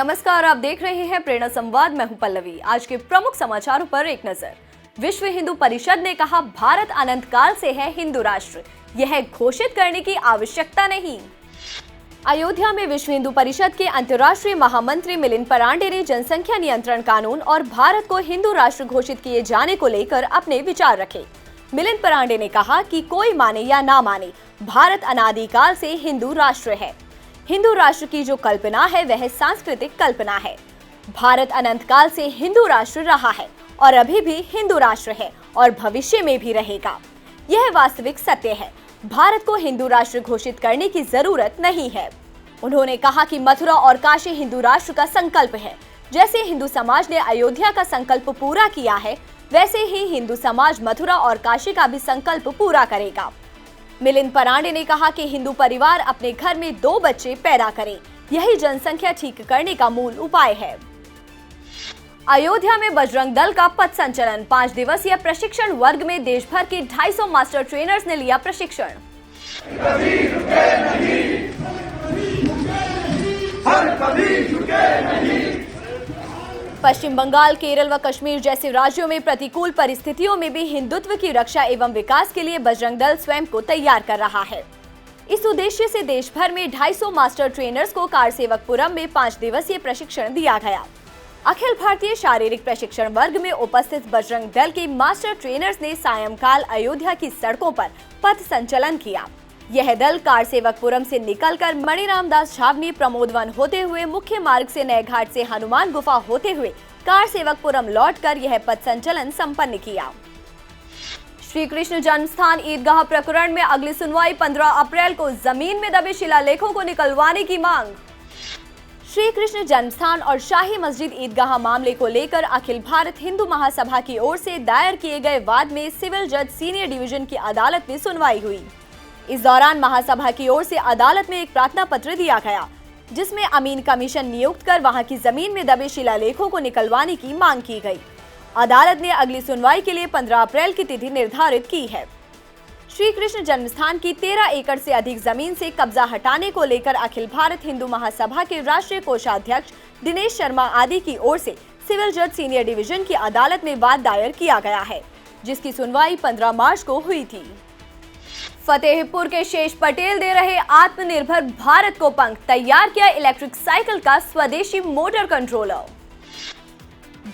नमस्कार, आप देख रहे हैं प्रेरणा संवाद। मैं हूं पल्लवी। आज के प्रमुख समाचारों पर एक नजर। विश्व हिंदू परिषद ने कहा, भारत अनंत काल से है हिंदू राष्ट्र, यह घोषित करने की आवश्यकता नहीं। अयोध्या में विश्व हिंदू परिषद के अंतर्राष्ट्रीय महामंत्री मिलिंद परांडे ने जनसंख्या नियंत्रण कानून और भारत को हिंदू राष्ट्र घोषित किए जाने को लेकर अपने विचार रखे। मिलिंद परांडे ने कहा कि कोई माने या ना माने, भारत अनादिकाल से हिंदू राष्ट्र है। हिंदू राष्ट्र की जो कल्पना है वह सांस्कृतिक कल्पना है। भारत अनंत काल से हिंदू राष्ट्र रहा है और अभी भी हिंदू राष्ट्र है और भविष्य में भी रहेगा। यह वास्तविक सत्य है। भारत को हिंदू राष्ट्र घोषित करने की जरूरत नहीं है। उन्होंने कहा कि मथुरा और काशी हिंदू राष्ट्र का संकल्प है। जैसे हिंदू समाज ने अयोध्या का संकल्प पूरा किया है, वैसे ही हिंदू समाज मथुरा और काशी का भी संकल्प पूरा करेगा। मिलिंद परांडे ने कहा कि हिंदू परिवार अपने घर में 2 बच्चे पैदा करें, यही जनसंख्या ठीक करने का मूल उपाय है। अयोध्या में बजरंग दल का पथ संचलन। 5 दिवसीय प्रशिक्षण वर्ग में देश भर के 250 मास्टर ट्रेनर्स ने लिया प्रशिक्षण। पश्चिम बंगाल, केरल व कश्मीर जैसे राज्यों में प्रतिकूल परिस्थितियों में भी हिंदुत्व की रक्षा एवं विकास के लिए बजरंग दल स्वयं को तैयार कर रहा है। इस उद्देश्य से देश भर में 250 मास्टर ट्रेनर्स को कारसेवकपुरम में 5 दिवसीय प्रशिक्षण दिया गया। अखिल भारतीय शारीरिक प्रशिक्षण वर्ग में उपस्थित बजरंग दल के मास्टर ट्रेनर्स ने सायंकाल अयोध्या की सड़कों पर पथ संचलन किया। यह दल कारसेवकपुरम से निकलकर मणिरामदास छावनी, प्रमोदवन होते हुए मुख्य मार्ग से नए घाट से हनुमान गुफा होते हुए कारसेवकपुरम लौटकर यह पथ संचलन संपन्न किया। श्री कृष्ण जन्मस्थान ईदगाह प्रकरण में अगली सुनवाई 15 अप्रैल को। जमीन में दबे शिलालेखों को निकलवाने की मांग। श्री कृष्ण जन्मस्थान और शाही मस्जिद ईदगाह मामले को लेकर अखिल भारत हिंदू महासभा की ओर से दायर किए गए वाद में सिविल जज सीनियर डिवीजन की अदालत में सुनवाई हुई। इस दौरान महासभा की ओर से अदालत में एक प्रार्थना पत्र दिया गया, जिसमें अमीन कमीशन नियुक्त कर वहां की जमीन में दबे शिलालेखों को निकलवाने की मांग की गई। अदालत ने अगली सुनवाई के लिए 15 अप्रैल की तिथि निर्धारित की है। श्री कृष्ण जन्मस्थान की 13 एकड़ से अधिक जमीन से कब्जा हटाने को लेकर अखिल भारत हिंदू महासभा के राष्ट्रीय कोषाध्यक्ष दिनेश शर्मा आदि की ओर से सिविल जज सीनियर डिवीजन की अदालत में वाद दायर किया गया है, जिसकी सुनवाई 15 मार्च को हुई थी। फतेहपुर के शेष पटेल दे रहे आत्मनिर्भर भारत को पंख। तैयार किया इलेक्ट्रिक साइकिल का स्वदेशी मोटर कंट्रोलर।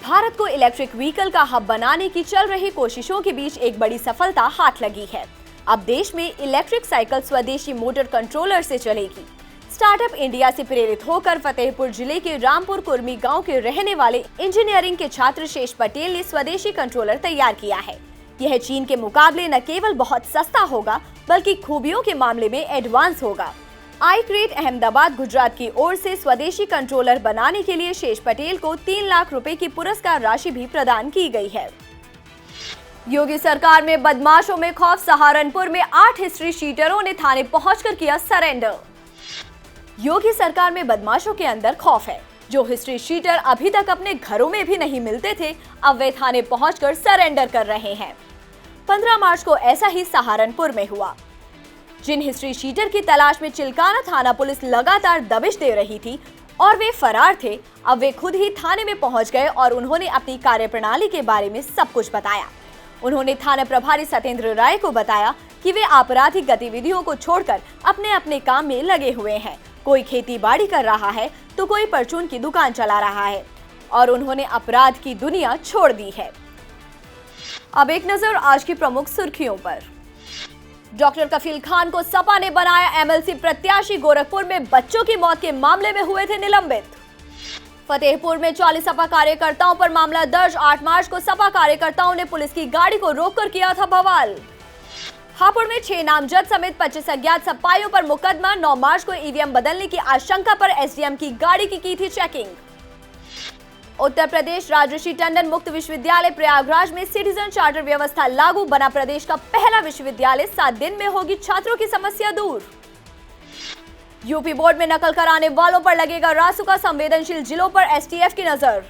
भारत को इलेक्ट्रिक व्हीकल का हब बनाने की चल रही कोशिशों के बीच एक बड़ी सफलता हाथ लगी है। अब देश में इलेक्ट्रिक साइकिल स्वदेशी मोटर कंट्रोलर से चलेगी। स्टार्टअप इंडिया से प्रेरित होकर फतेहपुर जिले के रामपुर कुर्मी गांव के रहने वाले इंजीनियरिंग के छात्र शेष पटेल ने स्वदेशी कंट्रोलर तैयार किया है। यह चीन के मुकाबले न केवल बहुत सस्ता होगा, बल्कि खूबियों के मामले में एडवांस होगा। आईक्रेट अहमदाबाद गुजरात की ओर से स्वदेशी कंट्रोलर बनाने के लिए शेष पटेल को 3 लाख रुपए की पुरस्कार राशि भी प्रदान की गई है। योगी सरकार में बदमाशों में खौफ। सहारनपुर में 8 हिस्ट्री शीटरों ने थाने पहुंचकर किया सरेंडर। योगी सरकार में बदमाशों के अंदर खौफ है। जो हिस्ट्री शीटर अभी तक अपने घरों में भी नहीं मिलते थे, अब वे थाने पहुंचकर सरेंडर कर रहे हैं। 15 मार्च को ऐसा ही सहारनपुर में हुआ। जिन हिस्ट्री शीटर की तलाश में चिल्काना थाना पुलिस लगातार दबिश दे रही थी और वे फरार थे, अब वे खुद ही थाने में पहुंच गए और उन्होंने अपनी कार्यप्रणाली के बारे में सब कुछ बताया। उन्होंने थाना प्रभारी सत्येंद्र राय को बताया कि वे आपराधिक गतिविधियों को छोड़कर अपने अपने काम में लगे हुए हैं। कोई खेती बाड़ी कर रहा है तो कोई परचून की दुकान चला रहा है और उन्होंने अपराध की दुनिया छोड़ दी है। अब एक नजर आज की प्रमुख सुर्खियों पर। डॉक्टर कफील खान को सपा ने बनाया एमएलसी प्रत्याशी। गोरखपुर में बच्चों की मौत के मामले में हुए थे निलंबित। फतेहपुर में 40 सपा कार्यकर्ताओं पर मामला दर्ज। 8 मार्च को सपा कार्यकर्ताओं ने पुलिस की गाड़ी को रोककर किया था बवाल। हापुड़ में 6 नामजद समेत 25 अज्ञात सपाइयों पर मुकदमा। 9 मार्च को ईवीएम बदलने की आशंका पर एसडीएम की गाड़ी की थी चेकिंग। उत्तर प्रदेश राजर्षि टंडन मुक्त विश्वविद्यालय प्रयागराज में सिटीजन चार्टर व्यवस्था लागू। बना प्रदेश का पहला विश्वविद्यालय। 7 दिन में होगी छात्रों की समस्या दूर। यूपी बोर्ड में नकल कराने वालों पर लगेगा रासुका। संवेदनशील जिलों पर एसटीएफ की नजर।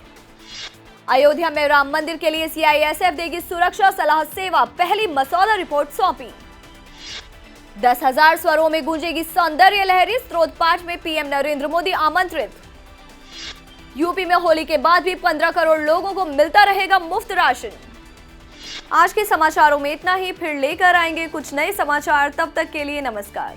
अयोध्या में राम मंदिर के लिए सीआईएसएफ देगी सुरक्षा सलाह सेवा। पहली मसौदा रिपोर्ट सौंपी। 10,000 स्वरों में गूंजेगी सौंदर्य लहरी। स्त्रोत पाठ में पीएम नरेंद्र मोदी आमंत्रित। यूपी में होली के बाद भी 15 करोड़ लोगों को मिलता रहेगा मुफ्त राशन। आज के समाचारों में इतना ही, फिर लेकर आएंगे कुछ नए समाचार। तब तक के लिए नमस्कार।